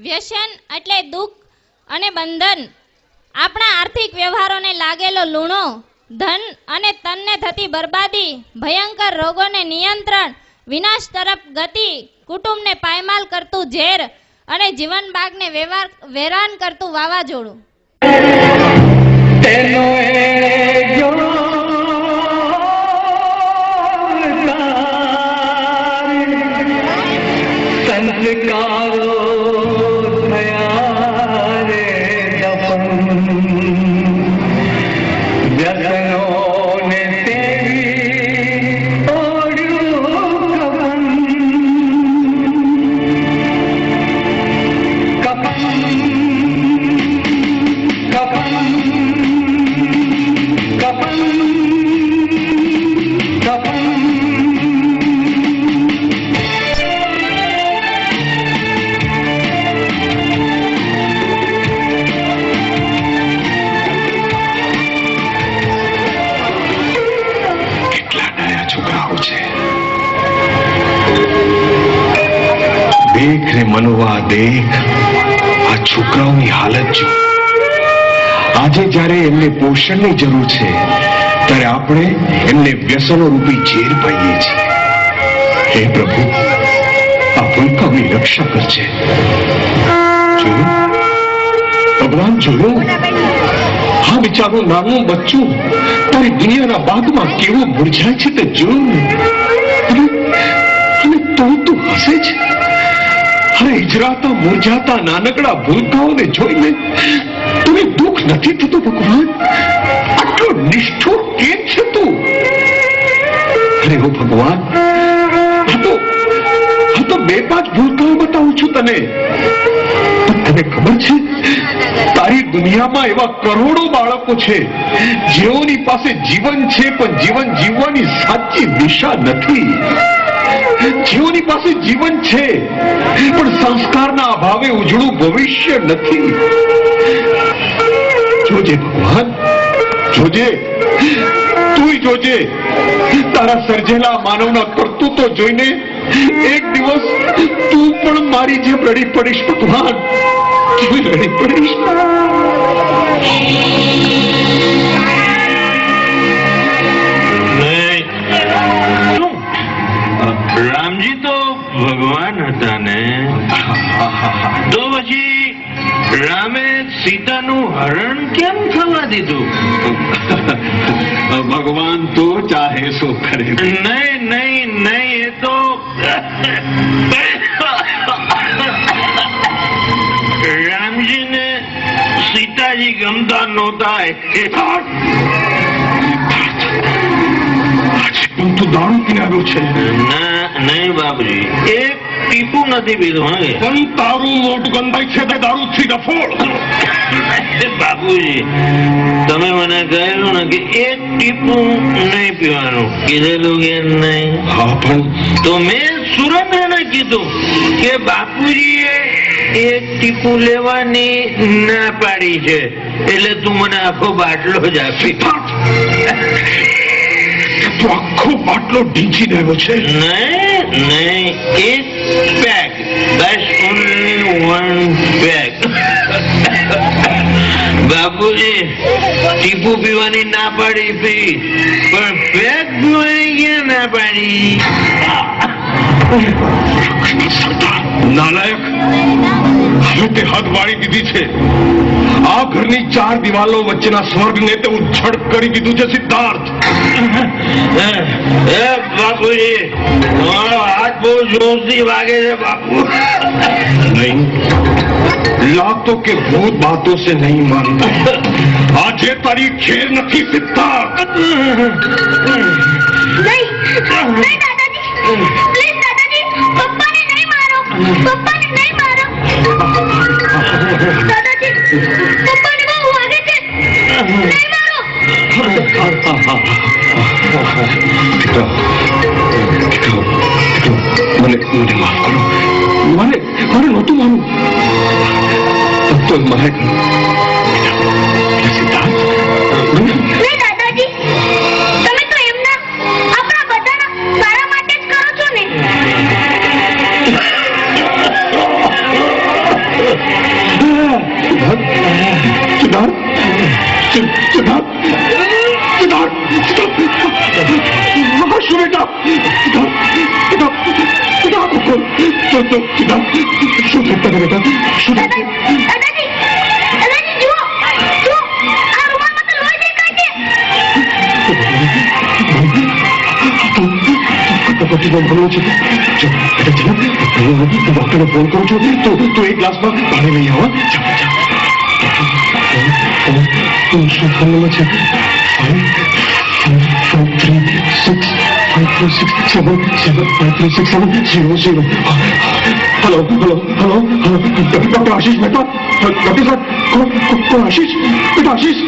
વ્યસન એટલે દુઃખ અને બંધન. આપણા આર્થિક વ્યવહારોને લાગેલો લૂણો, ધન અને તનને થતી બરબાદી, ભયંકર રોગોને નિયંત્રણ, વિનાશ તરફ ગતિ, કુટુંબને પાયમાલ કરતું ઝેર અને જીવન બાગને વેરાન કરતું વાવાઝોડું. મનોવા દેખ, આ છોકરાઓની હાલત જો. આજે જ્યારે એમને પોષણની જરૂર છે ત્યારે આપણે એમને વ્યસનો રૂપી ઝેર પાઈએ છીએ. હે પ્રભુ, આ ભૂલકાઓની રક્ષા કરજે. જોયું ભગવાન, જોયું હા બિચારું નાનું બચ્ચું તારી દુનિયાના બાગમાં કેવો મુરઝાય છે તે જોયું. અને તું હસે છે. અરે હિજરાતા મુરઝાતા નાનકડા ભૂલકાઓને જોઈને તને દુઃખ નથી થતું ભગવાન? આટલો નિષ્ઠુર કેમ છે તું? અરે ઓ ભગવાન, આ તો બે પાંચ ભૂલકાઓ બતાવું છું તને. તને ખબર છે તારી દુનિયામાં એવા કરોડો બાળકો છે જેઓની પાસે જીવન છે પણ જીવન જીવવાની સાચી દિશા નથી. જેઓની પાસે જીવન છે પણ સંસ્કારના અભાવે ઉજળું ભવિષ્ય નથી. જોજે ભગવાન, જોજે, તું જોજે. તારા સર્જેલા માનવના કરતૂતો જોઈને એક દિવસ તું પણ મારી જેમ રડી પડીશ ભગવાન. તું રડી પડીશ. રામજી તો ભગવાન હતા ને, તો પછી રામે સીતાનું હરણ કેમ થવા દીધું? ભગવાન તો ચાહે સો કરે. નહીં નહીં નહીં, એ તો રામજીને સીતાજી ગમતા નહોતા. તું દારૂ પીને આવ્યો છે? ના નહીં બાપુજી, એક ટીપું નથી પીધું. પણ તારું મોટું ગંધાય છે તે દારૂ થી ડફોળ. બાપુજી, તમે મને કહેલું ને કે એક ટીપું નહીં પીવાનું, કીધેલું કે નહીં? હા, પણ તો મેં સુરેન્દ્રને કીધું કે બાપુજીએ એક ટીપું લેવાની ના પાડી છે, એટલે તું મને આખો બાટલો જ આપી. તું આખો બાટલો ઢીંચી દેવો છે? નહીં નહીં, એક પેક, બસ, ઓનલી વન પેક. બાપુજી ટીપુ પીવાની ના પાડી પી, પણ પેક પીવાની ક્યાં ના પાડી? નાલાયક, હવે તે હદ વાળી દીધી છે. આ ઘરની ચાર દિવાલો વચ્ચેના સ્વર્ગને તે ઉછળ કરી દીધું છે સિદ્ધાર્થ. બાપુજી, મારો હાથ બહુ જોરથી વાગે છે બાપુ. नहीं, लातों के भूत बातों से नहीं मानता. આજે તારી ખેર નથી સિદ્ધાર્થ. नहीं दादाजी, प्लीज दादाजी, पप्पा ने नहीं मारो, पप्पा ने नहीं मारो. दादाजी, पप्पा ने बहू आगे थे, नहीं मारो. મને માફ કરો. મને નહોતું માનું. તો મને સિદ્ધાર્થ, નહીં દાદાજી, તમે તો એમના આપણા બધાના સારા માટે જ કરો છો ને. સિદ્ધાર્થ સિદ્ધાર્થ સિદ્ધાર્થ શું બેટા શું થતા બેટા શું દાદાજી જુઓ જુઓ આ રૂમાલમાં તો લોહી દેખાય છે. ડોક્ટરને ફોન કરું છું તો એક ગ્લાસમાં પાણી લઈ આવો. શું ફોન નંબર છે? 536753670. હેલો ડોક્ટર આશીષ મહેતા. ડોક્ટર સાહેબ કોણ આશીષ? બેટા આશીષ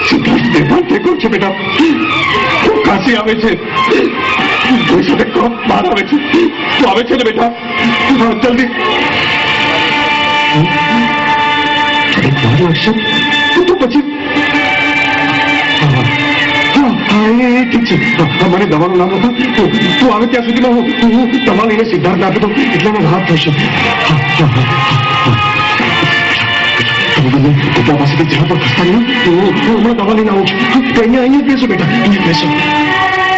સિદ્ધાર્થ બેભાન થઈ ગયો છે બેટા. ખૂબ ખાંસી આવે છે. કોઈ સાથે કફ બહાર આવે છે. તો આવે છે ને બેટા? જલ્દી. થોડીક વાર લાગશે તો પછી ઠીક છે. મને દવાનું નામ હતા. તું આવે ત્યાં સુધીમાં હું દવા લઈને સિદ્ધાર્થ આપી દઉં એટલે મને રાહત થશે. પપ્પા પાસેથી જરા પણ ખસતા નહીં. હું હમણાં દવા લઈને આવું છું. અહીંયા બેસો બેટા, અહીંયા બેસો.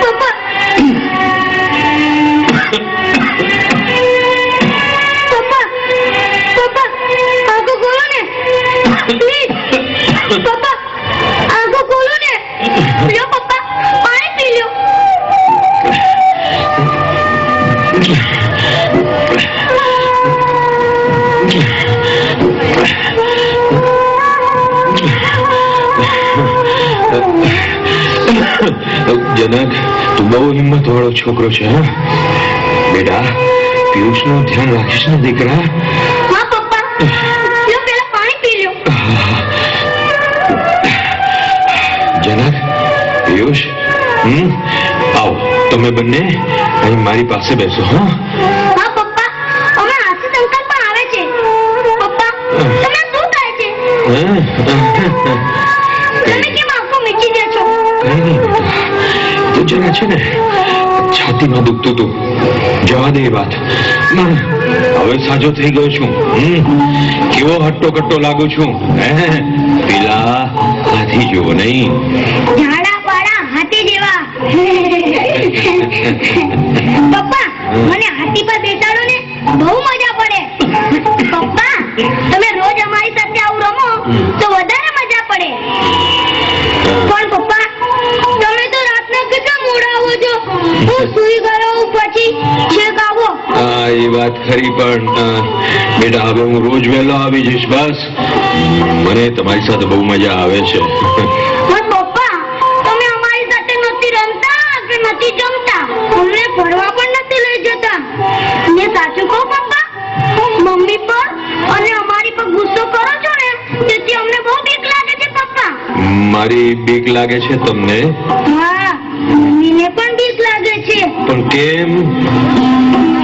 પપ્પા આંખો ખોલો ને. લ્યો પપ્પા પાણી પી લ્યો. જનક, તું બહુ હિંમત વાળો છોકરો છે. બેટા પિયુષ નું ધ્યાન રાખીશ ને દીકરા? હા પપ્પા. લ્યો પેલા પાણી પી લ્યો. જનક, પિયુષ, આવો તમે બંને અહીં મારી પાસે બેસો. હા પપ્પા, અમે આશીષ અંકલ પણ આવે છે. પપ્પા તમને શું થાય છે? તમે કેમ આંખો મીચી દે છો? કઈ નહીં બેટા, તું જરા છે ને છાતીમાં દુખતું તું. જવા દે એ વાત. હવે સાજો થઈ ગયો છું. કેવો હટ્ટો કટ્ટો લાગુ છું. પેલા હાથી જેવો નહીં. ઝાડા પાડા હાથી જેવા. પપ્પા મને હાથી પર બેસાડો ને, બહુ મજા પડે. પપ્પા તમે રોજ અમારી સાથે આવું રમો તો વધારે મજા પડે. પણ પપ્પા તમે તો રાતના કેટલા મોડા આવો છો. હું સુઈ ગયો પછી છેક આવો. હા એ વાત ખરી, પણ બેટા હવે હું રોજ વહેલો આવી જઈશ. બસ મને તમારી સાથે બહુ મજા આવે છે. પણ પપ્પા તમે અમારી સાથે નથી રમતા કે નથી જમતા. અમને ફરવા પણ નથી લઈ જતા. ને સાચું કહું પપ્પા, મમ્મી પર અને અમારી પર ગુસ્સો કરો છો ને, તેથી અમને બહુ બીક લાગે છે પપ્પા. મારી બીક લાગે છે તમને? હા, મમ્મીને પણ બીક લાગે છે. પણ કેમ?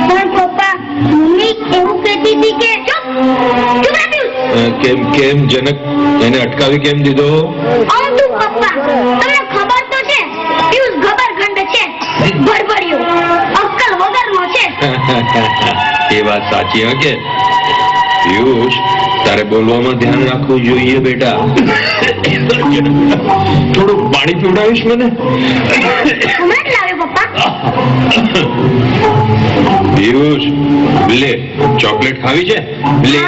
પણ પપ્પા મમ્મી એવું કહેતી હતી કે ચૂપ કેમ કેમ જનક એને અટકાવી કેમ દીધો? તું પપ્પા તમને ખબર તો છે પિયુષ ગબરખંડ છે, ભડભડિયો, અક્કલ વગરનો છે. એ વાત સાચી હે કે પિયુષ તારે બોલવામાં ધ્યાન રાખવું જોઈએ બેટા. થોડું પાણી પીવડાવીશ મને? હમણાં જ લાવ્યો પપ્પા. પિયુષ લે, ચોકલેટ ખાવી છે? લે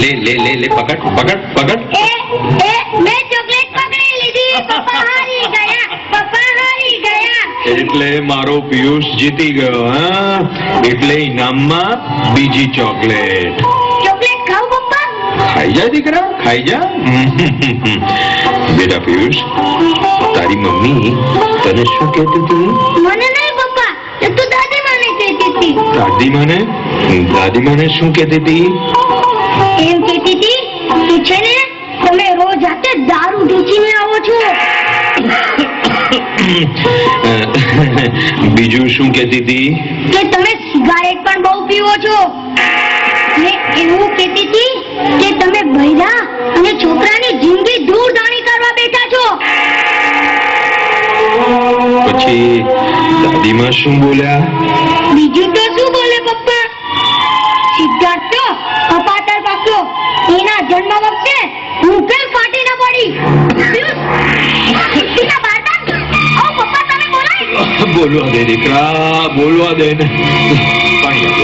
લે લે લે લે, પકડ પકડ પકડ. મેં ચોકલેટ પકડી લીધી. પપ્પા હારી ગયા. પપ્પા હારી ગયા. એટલે મારો પિયુષ જીતી ગયો. હા, એટલે ઇનામમાં બીજી ચોકલેટ. ચોકલેટ ખાવ પપ્પા? ખાઈ જા દીકરા, ખાઈ જા. બેટા પિયુષ, તારી મમ્મી તને શું કહેતી હતી? મને નહીં પપ્પા, એ તો દાદી માને કહેતી હતી. દાદી માને? દાદી માને શું કહેતી હતી? એમ કહેતી હતી કે છે ને તમે રોજ જાતે દારૂ ઢીચીને આવો છો. બીજું શું કહેતી હતી? કે તમે સિગારેટ પણ બહુ પીવો છો. ને એવું કહેતી હતી કે તમે બૈરા અને છોકરાની જિંદગી દૂર દાણી કરવા બેઠા છો. પછી દાદીમાં શું બોલ્યા? બીજું તો શું બોલે પપ્પા? સિદ્ધાર્થ તો પિતા બાળક, ઓ પપ્પા તમે બોલાય. બોલવા દે દીકરા, બોલવા દે ને. પાણી આપો.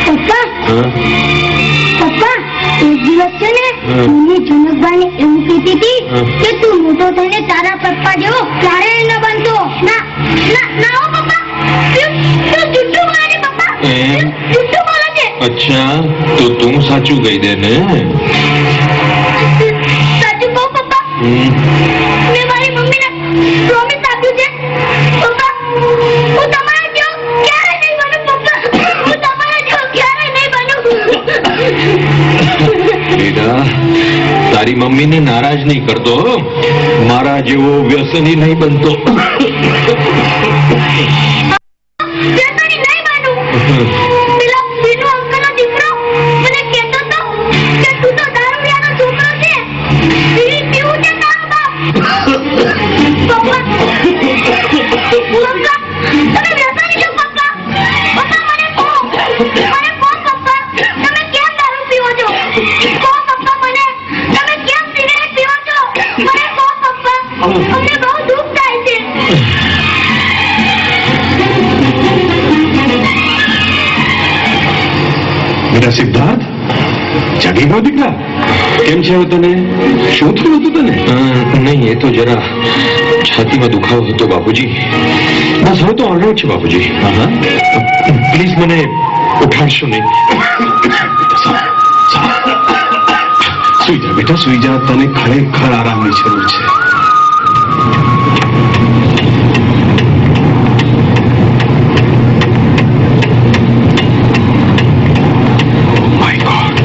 પપ્પા હા? પપ્પા એક દિવસ છે ને મમ્મી જનકભાઈને એવું કહેતી હતી કે તું મોટો થઈને તારા પપ્પા જેવો ક્યારેય ન બનતો. ના ના ના હો પપ્પા, તું જુઠ્ઠું બોલે છે પપ્પા, એમ? જુઠ્ઠું બોલે છે. અચ્છા, તો તું સાચું કહી દે ને. સાચું કહું પપ્પા, મેં મારી મમ્મીને પ્રોમિસ આપ્યું છે પપ્પા, હું તમારા જેવો ક્યારેય નહીં બનું પપ્પા, હું તમારા જેવો ક્યારેય નહીં બનું. બેટા, તારી મમ્મીને નારાજ નહીં કરતો. મારા જેવો વ્યસની નહીં બનતો. વ્યસની નહીં બનું. પેલા વિનુ અંકલનો દીકરો મને કહેતો હતો કે તું તો દારૂડિયાનો છોકરો છે, બીડી પીવું છે તારો બાપ. પપ્પા, પપ્પા, તમે વ્યસની છો પપ્પા. પપ્પા મને કહો પપ્પા, તમે કેમ દારૂ પીવો છો? કહો પપ્પા મને, તમે કેમ સિગરેટ પીવો છો? મને કહો પપ્પા, અમને બહુ દુઃખ થાય છે. બેટા સિદ્ધાર્થ, જાગી ગયો દીકરા? કેમ છે હવે તને? શું થયું હતું તને? નહીં, એ તો જરા છાતીમાં દુખાવો હતો બાપુજી. બસ હવે તો ઓલરાઈટ છે બાપુજી. પ્લીઝ મને ઉઠાડશો નહીં. સુઈ જા બેટા, સુઈ જા. તને ખરેખર આરામની જરૂર છે. માય ગોડ,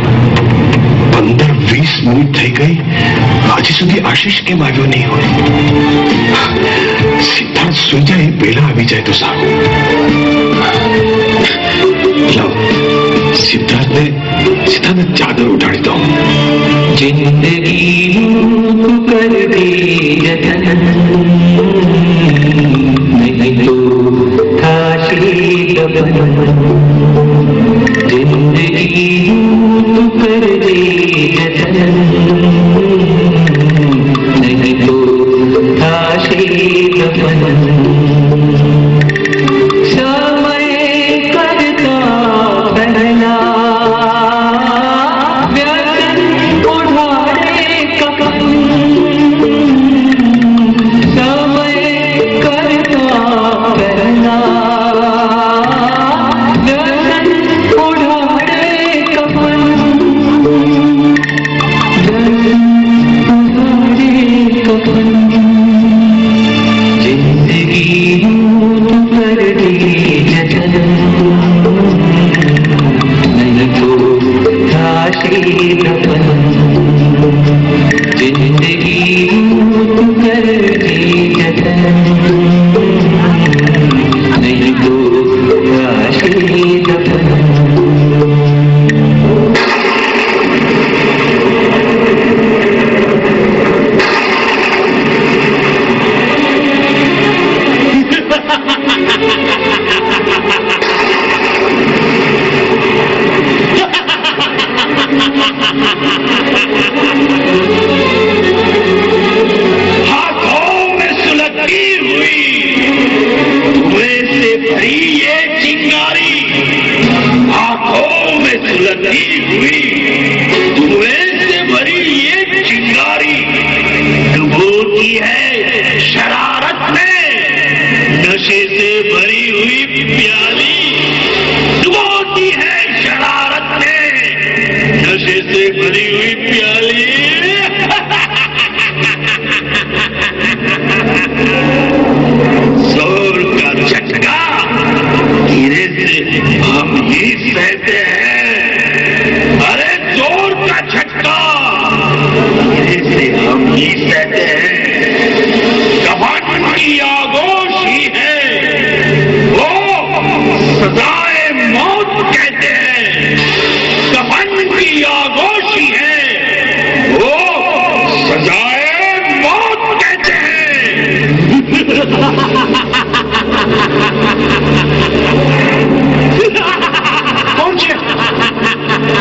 15-20 મિનિટ થઈ ગઈ, હજી સુધી આશીષ કેમ આવ્યો નહીં હોય? સિદ્ધાર્થ સુઈ જાય એ પહેલા આવી જાય તો સારું. લાવ, સિદ્ધાર્થને ચાદર ઉઠાડી દો. जिंदगी कर दे जतन, नहीं तो थाशी दफन. जिंदगी कर दे जतन, नहीं तो थाशी दफन.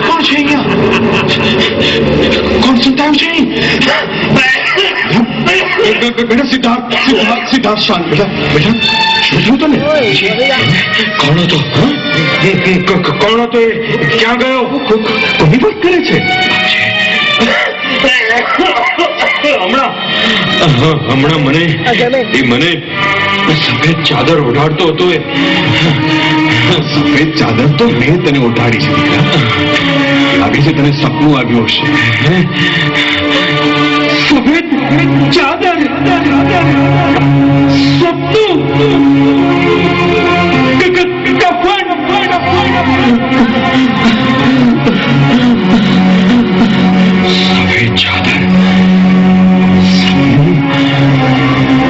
કોણ છે અહીંયા? કોણ સુતાવ છે? બેટા સિદ્ધાર્થ સિદ્ધાર્થ સિદ્ધાર્થ શાંત બેટા બેટા શું થયું તને કોણ હતો કોણ હતો એ ક્યાં ગયો કોની વાત કરે છે હમણાં મને સફેદ ચાદર ઓઢાડતો હતો એ સફેદ ચાદર તો મેં તને ઓઢાડી છે લાગે છે તને સપનું આવ્યું હશે સફેદ ચાદર સપનું કફન सफेद चादर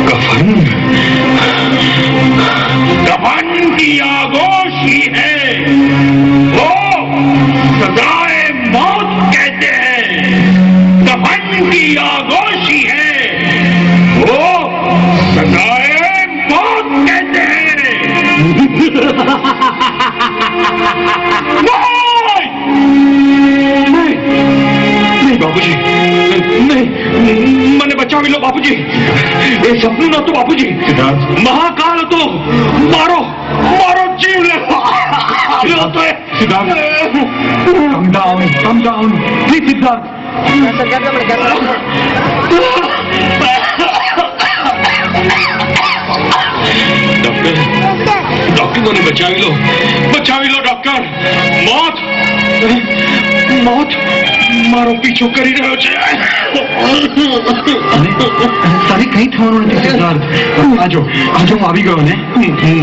कफन कफन की आगोशी है वो सजाए मौत कहते हैं कफन की आगोशी है वो सजाए मौत कहते हैं બાપુજી નહીં મને બચાવી લો બાપુજી એ સપનું નહોતું બાપુજી મહાકાળ હતો મારો જીવ લેતો Siddharth come down please Siddharth doctor મને બચાવી લો ડોક્ટર મોત મારો પીછો કરી રહ્યો છે તારે કઈ થવાનું નથી સિદ્ધાર્થ આજો હું આવી ગયો ને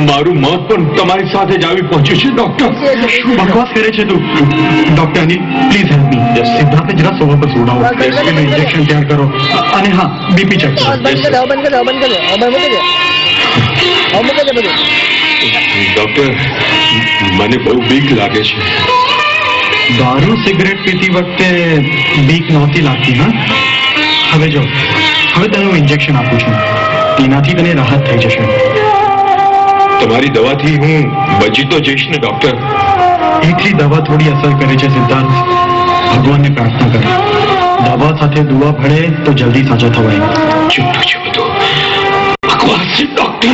મારું મોત પણ તમારી સાથે જ આવી પહોંચ્યું છે ડોક્ટર શું બકવાસ કરે છે તું doctor Anil please help me સિદ્ધાર્થને જરા સોવા પર સુડાવો ઇન્જેક્શન તૈયાર કરો અને હા બીપી ચેક કરો ડોક્ટર મને બહુ બીક લાગે છે દારૂ સિગરેટ પીતી વખતે બીક નહોતી લાગતી હા હવે તને હું ઇન્જેક્શન આપું છું તેનાથી તને રાહત થઈ જશે તમારી દવાથી હું બચી તો જઈશ ને ડોક્ટર એકલી દવા થોડી અસર કરે છે સિદ્ધાર્થ ભગવાનને પ્રાર્થના કર દવા સાથે દુઆ ભળે તો જલ્દી સાજા થવાય છૂટું છે બધું બકવાસ છે ડોક્ટર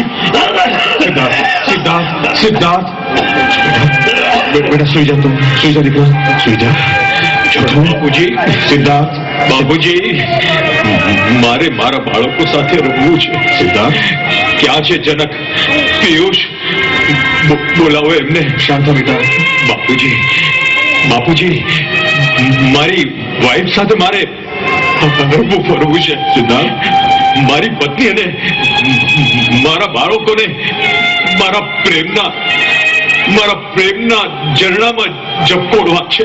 સિદ્ધાર્થ बेटा सुई जा दीकरा सुई जा बाबूजी सिद्धार्थ बाबूजी मारे मारा बाळको સાથે રમવું છે સિદ્ધાર્થ ક્યાં છે જનક પિયુષ બોલાવો એમને શાંત બેટા બાપુજી મારી વાઈફ સાથે મારે ફરવું છે સિદ્ધાર્થ મારી પત્ની અને મારા બાળકોને મારા પ્રેમના ઝરણામાં ઝબકોડવા છે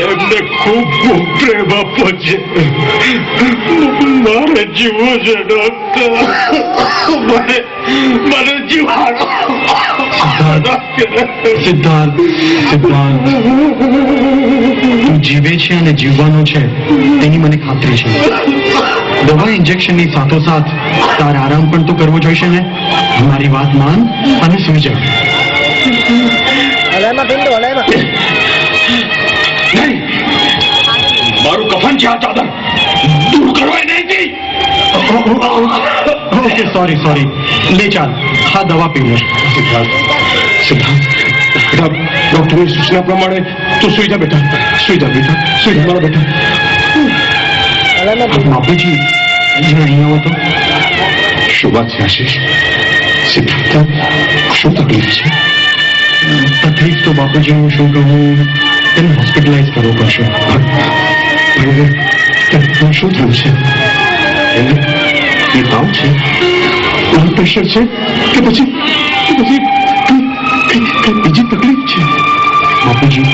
એમને ખૂબ પ્રેમ આપવો છે મારે જીવવું છે ડોક્ટર મને જીવવાનો સિદ્ધાર્થ તું જીવે છે અને જીવવાનો છે તેની મને ખાતરી છે દવા ઇન્જેક્શનની સાથોસાથ તારે આરામ પણ તો કરવો જોઈશે ને મારી વાત માન અને સુઈ જા નહીં મારું કફન છે આ ચાદર દૂર કરો નહીં ઓકે સોરી લે ચાલ હા દવા પી લે સિદ્ધાર્થ ડોક્ટરની સૂચના પ્રમાણે તું સુઈ જા બેટા મારા બેટા બાપુજી અહીંયા આવો તો શું વાત છે આશીષ સિદ્ધાર્થ શું તકલીફ છે તકલીફ તો બાપુજી હું શું કહું તેને હોસ્પિટલાઇઝ કરવો પડશે શું થયું છે એ તાવ છે બ્લડ પ્રેશર છે કે પછી બીજી તકલીફ છે બાપુજી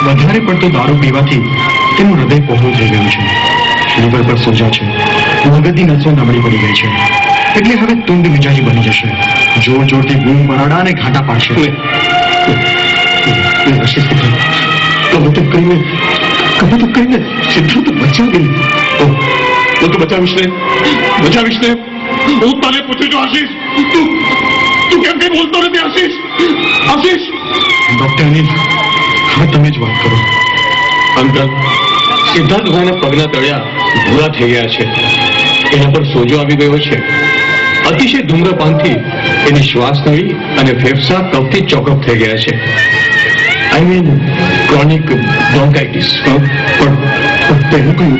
વધારે પડતો દારૂ પીવાથી તેનું હૃદય પહોળું થઈ ગયું છે લીવર પર સોજા છે મગજની નસો નબળી પડી ગઈ છે એટલે હવે તુંડ મિજાજી બની જશે જોરથી બૂમ બરાડા અને ઘાટા પાડશે કબૂતર કરીને સિદ્ધાર્થ બચાવી હું તો બચાવીશ ને હું તને પૂછું છું આશીષ તું કેમ કઈ બોલતો નથી આશીષ ડોક્ટર અનિલ હવે તમે જ વાત કરો અંકલ સિદ્ધાર્થભાઈના પગના તળિયા ભૂરા થઈ ગયા છે, એના પર સોજો આવી ગયો છે. અતિશય ધૂમ્રપાનથી એની શ્વાસ નળી અને ફેફસા કફથી ચોકઅપ થઈ ગયા છે. I mean chronic bronchitis. પણ તેનો કઈ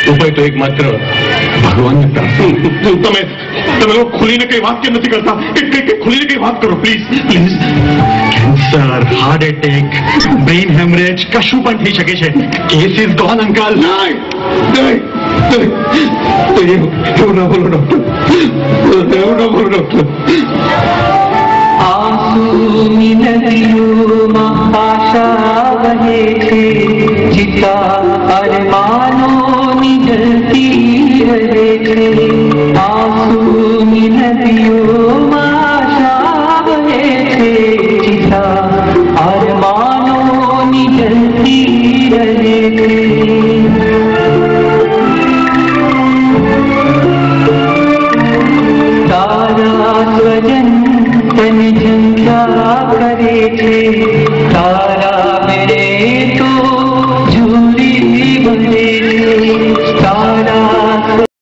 ઉપાય તો એકમાત્ર ભગવાનને પ્રાર્થના. તમે લોકો ખુલીને કઈ વાત કેમ નથી કરતા? ખુલીને કઈ વાત કરો please. Cancer, heart attack, brain haemorrhage કશું પણ થઈ શકે છે. Case is gone uncle. એવું ના બોલો ડોક્ટર, એવું ના બોલો ડોક્ટર. આંસુની નદીઓમાં આશા વહે છે, ચિતા અરમાનોની જલતી રહે છે.